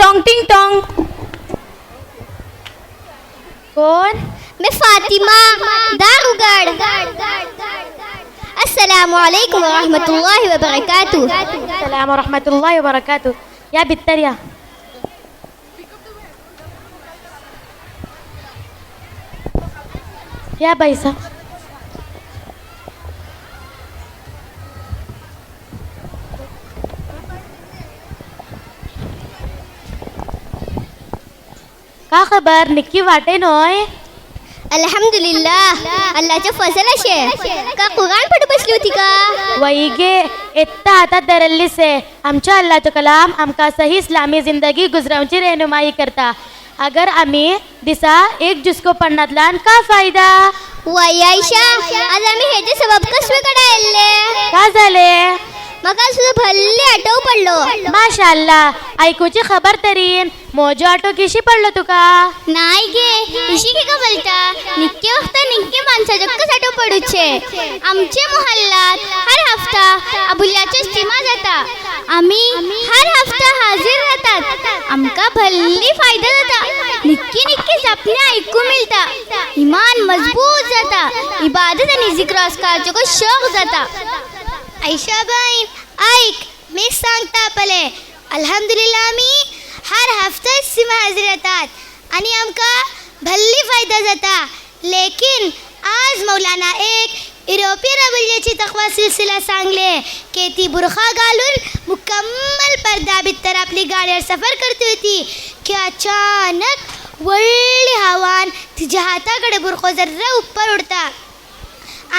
टोंग टिंग टोंग. कोण? मैं फातिमा दारुगढ़. अस्सलामु अलैकुम वरहमतुल्लाहि वबरकातुह. सलाम व रहमतुल्लाहि व बरकातुह. या भितर या. या बैसा. का खबर निक्की वाटे नोय. अल्हम्दुलिल्लाह अल्लाहचे फजल अशे. का कुराण पढ बसली होती का? वही गे इत्ता हातात धरल्लीस आहे. आमच्या अल्लाहचं कलाम आमका सही इस्लामी जिंदगी गुजरावची रहनुमाई करता. अगर आम्ही दिसा एक जुस्को पडण्यातल्यान का फायदा. वय आयशा आज आम्ही हेचे सबब कसवे कडायल्ले. का झाले. म्हाका सुद्धा भल्ले आठव पडलो. माशाअल्लाह ऐकूची खबर तरी मोजो आटो किशी पडलो तुका. नाही गे इशी की का बोलता. निक्के वक्त निक्के माणसाचे कस आठव पडूचे. आमचे मोहल्लात हर हफ्ता अबुल्याचे इस्तिमा जाता. आम्ही हर हफ्ता हाजीर राहतात. आमका भल्ली फायदा जाता. निक्की निक्की सपने ऐकू मिळता. ईमान मजबूत जाता. इबादत आणि जिक्र असकारचे को शौक जाता. आयशा बहीण ऐक मी सांगता पले. अल्हम्दुलिल्लाह आम्ही हर हफ्ता इस्तिमा हाजीर येतात आणि आमका भल्ली फायदा जाता. लेकिन आज मौलाना एक युरोपियन अबुल्याची तकवा सिलसिला सांगले की ती बुरखा घालून मुकम्मल पर्दा भितर आपली गाडीवर सफर करती होती की अचानक वळली हवान तिच्या हाताकडे बुरखो जरा उपर उडता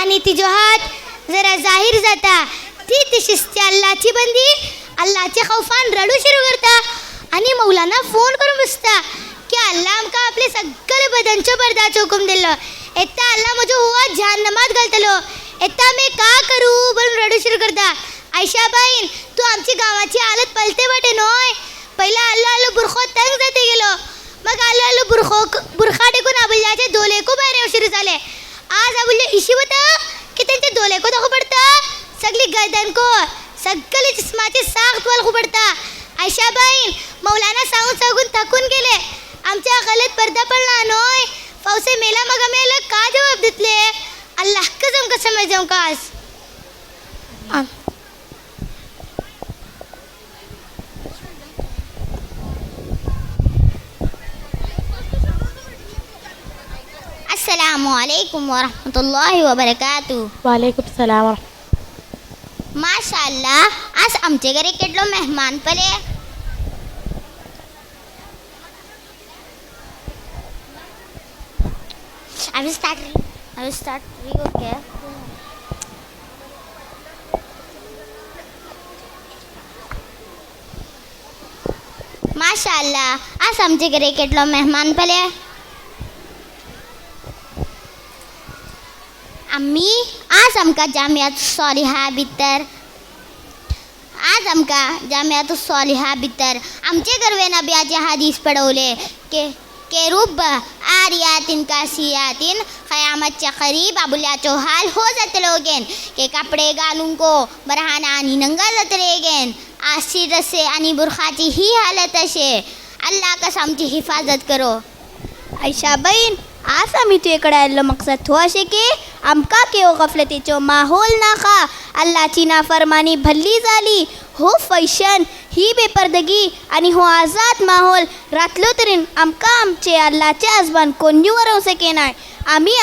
आणि तिचा हात जरा जाहीर जाता. ती शिस्ती अल्लाची बंदी अल्लाच्या खौफान रडू सुरू करता आणि मौलाना फोन करून बसता की अल्लाह आमका आपले सगळे बदनचो पर्दाचो हुकूम दिलो. एता अल्लाह म्हजो हुआ जहन्नमात घालतलो. एता मी का करू बोलून रडू सुरू करता. आयशा बहीण तू आमची गावाची हालत पलते वाटे नोय. पहिला आलो आलो बुरखो तंग जाते गेलो. मग आलो आलो बुरखा टेकून अबुल्याचे दोलेको बाहेर येऊ सुरू झाले. आज अबुल्य इशी होता की त्यांचे दोलेको दाखवू पडता. सगळी गर्दन को सगळे जिस्माचे साख तुला पडता. आयशा बहीण मौलाना सांगून थकून गेले. आमच्या गलत पर्दा पडला नोय. फौसे मेला मग आम्ही का जवाब देतले. अल्लाह कसम कसम जाऊ कास. अस्सलामु अलैकुम वरहमतुल्लाहि वबरकातुह. वालेकुम सलाम व माशाअल्लाह आज आमचे घरी केटलो मेहमान पले. I will start okay. माशाअल्लाह आज आमचे घरी केटलो मेहमान पले. आम्ही आज आमका जामियात सॉलिहा भितर आमचे गर्वे नबियाचे हदीस पडवले के रुब आरियातिन कासियातिन क़यामतच्या करीब अबुल्याचो हाल हो जातलोगेन के कपडे घालून को बरहाना आणि नंगा जातलेगेन. आशी रसे आणि बुरखाची ही हालत असे. अल्लाह कस आमची हिफाजत करो. आयशा बहीण आज आम्ही तुझ्याकडे आलो मकसद हो असे की आमका केव गफलतीचो माहोल नाका. अल्लाची नाफरमानी भल्ली झाली. हो फैशन ही बेपर्दगी आणि हो आजाद माहोल रातलो तरीन आमका आमचे अल्लाचे आजबान कोणी वरवू सके नाही. आम्ही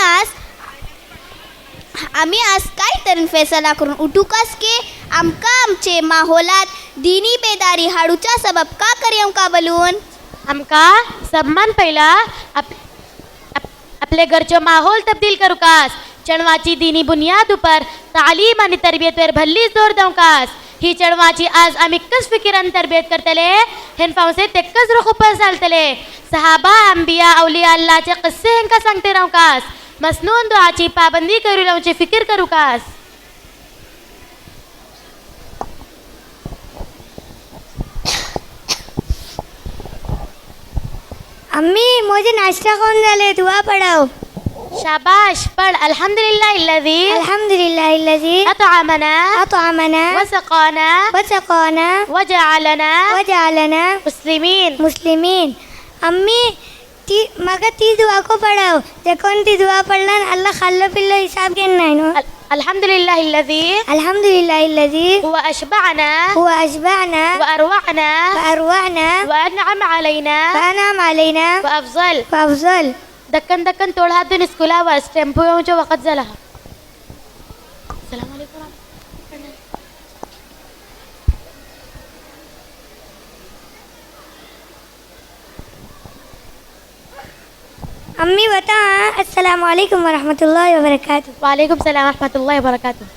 आज काय तरी फैसला करून उठूकास की आमका आमचे माहोलात दिनी बेदारी हाडूचा सबब का करी आमका बोलून. आमका सबमान पहिला आपले घरचो माहोल तब्दील करूकास. चणवाची दिनी बुनियाद उपर तालीम आणि तरबियतवर भल्ली जोर दवकास. ही चणवाची आज आम्ही कस फिकिरान तरबियत करतले हेन पावसे तेक्कच रुखूपर चालतले. सहाबा अंबिया अवलिया अल्लाहचे किस्से हेंका सांगते रावकास. मसनून दुआची पाबंदी करू लावची फिकीर करूकास. अम्मी मुझे नाश्ता कौन झाले दुआ पढ़ाओ. शाबाश पढ़ अल्हम्दुलिल्लाहिल्लज़ी अल्हम्दुलिल्लाहिल्लज़ी अतअमना अतअमना वसक़ाना वसक़ाना वजअलना वजअलना मुस्लिमीन. मुस्लिमीन. अम्मी मग ती दुआ को पढ़ाओ. जे कोण ती दुआ पडला अल्लाह खाल्लं पिल्लं हिसाब घेणार नाही नो. अल्हम्दुलिल्लाहिल्लज़ी अल्हम्दुलिल्लाहिल्लज़ी हुवा अशबअना हुवा अशबअना वअरवअना वअरवअना वअनअम अलैना वअनअम अलैना वअफज़ल. वअफज़ल. दक्कन दक्कन तोड हात धुवून स्कूलावर टेम्पो येऊनच्या वखत झाला. अस्सलाम वालेकुम. अम्मी बता अस्सलाम वालेकुम वरहमतुल्लाहि वबरकातुह. वालेकुम सलाम रहमतुल्लाहि वबरकातुह.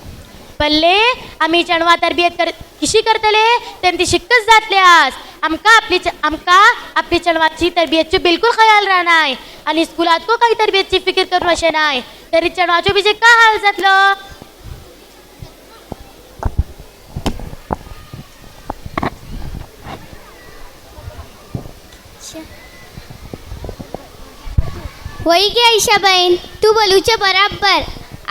पल्ले आम्ही चणवा तरबियत कशी करतले त्यांची शिक्कच जातले आज. आमका आपली चणवाची तरबियतची बिलकुल खयाल राहणार आणि स्कूलात को काही तरबियतची फिकीर करून असे नाही तरी चणवाचो बिजे का हाल जातलो. वही की आयशा बहन तू बोलूचे बराबर.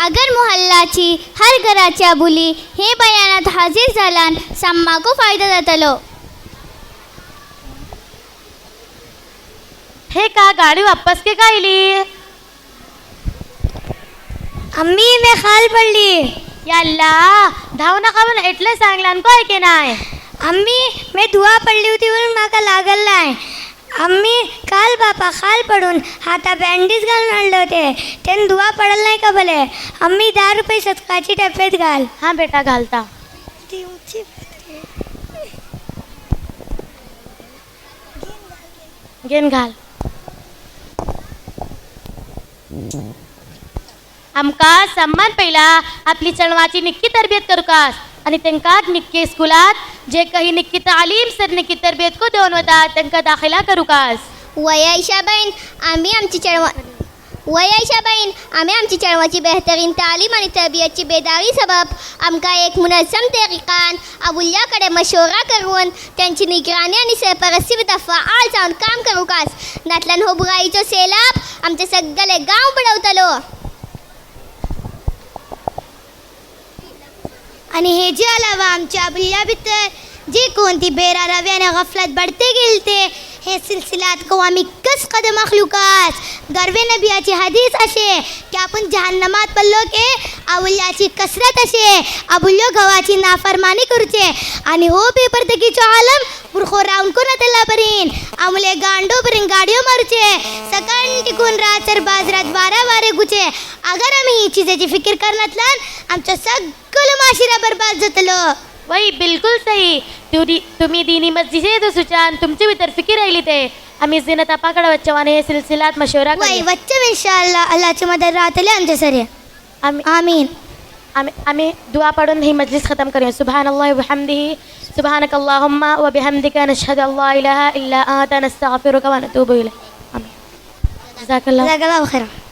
अगर मोहल्लाची हर घराच्या बुली हे बयानात हाजीर झालान सम्माको फायदा जातलो. हे का गाडी वापस के का इली. अम्मी मैं खाल पडली. याल्ला धाव नका पण एटले सांगलान को ऐके नाही. अम्मी मैं दुआ पडली होती म्हणून माका लागल नाही. अम्मी काल बापा खाल पडून हाता बँडेज घालून आणले होते त्यानं दुआ पडल नाही का भले. अम्मी 10 रुपये सदकाची टप्प्यात घाल. हा बेटा घालता. घेन घाल. आमका सम्मान पहिला आपली चणवाची निक्की तरबियत करूकास आणि त्यांका निक्की स्कूलात जे काही निक्की तालीम सर निक्की तरबियत को देऊन होता त्यांका दाखिला करूकास. वय आयशा बहन आम्ही आमची चळवळीची बेहतरीन तालीम आणि तरबियतची बेदारी सबब आमका एक मुनझम तरीकान अबुल्याकडे मशवरा करून त्यांची निगराणी आणि सरपरस्ती दफाआल जाऊन काम करूकास. नातल्यान हो बुराईचो सेलाब आमचे सगळे गाव बुडवतलो. आणि हे जे अलावा आमच्या अबुल्या भितर जे कोणती बेरा रव्याने गफलत बढ़ते गेलते हे सिलसिलात को आम्ही कस कदम मखलुकास. गर्वे नबियाची हदीस असे की आपण जहन्नमात पडलो के अबुल्याची कसरत असे अबुल्यो गवाची नाफरमानी करूचे आणि हो पेपर तकीचो आलम पुरखो राऊंड को नतला बरीन आमुले गांडो बरीन गाडियो मारूचे सकाळ टिकून रातर बाजारात वारा वारे गुचे. अगर आम्ही ही चीजेची फिकीर करनातल्यान आमचं सगळं माशिरा बरबाद जातलो. वही बिलकुल सही. तुम्ही दीनी मस्जिदे तो सुचान तुमची भीतर फिकीर राहिली ते आम्ही जिनत अपाकडे वच्चवाने हे सिलसिलात मशवरा वही वच्चम इंशाअल्लाह अल्लाहची मदत राहतले आमच्या सरे. आमीन. आम्ही दुआ पढ़ून ही मजलिस खत्म करें. सुबहानल्लाह व बिहम्दिही सुबहानकल्लाहुम्मा व बिहम्दिका नशहदु अल्ला इलाहा इल्ला अंता नस्तगफिरुका व नतूबु इलैक. आमीन. जज़ाकल्लाह जज़ाकल्लाहु खैरन.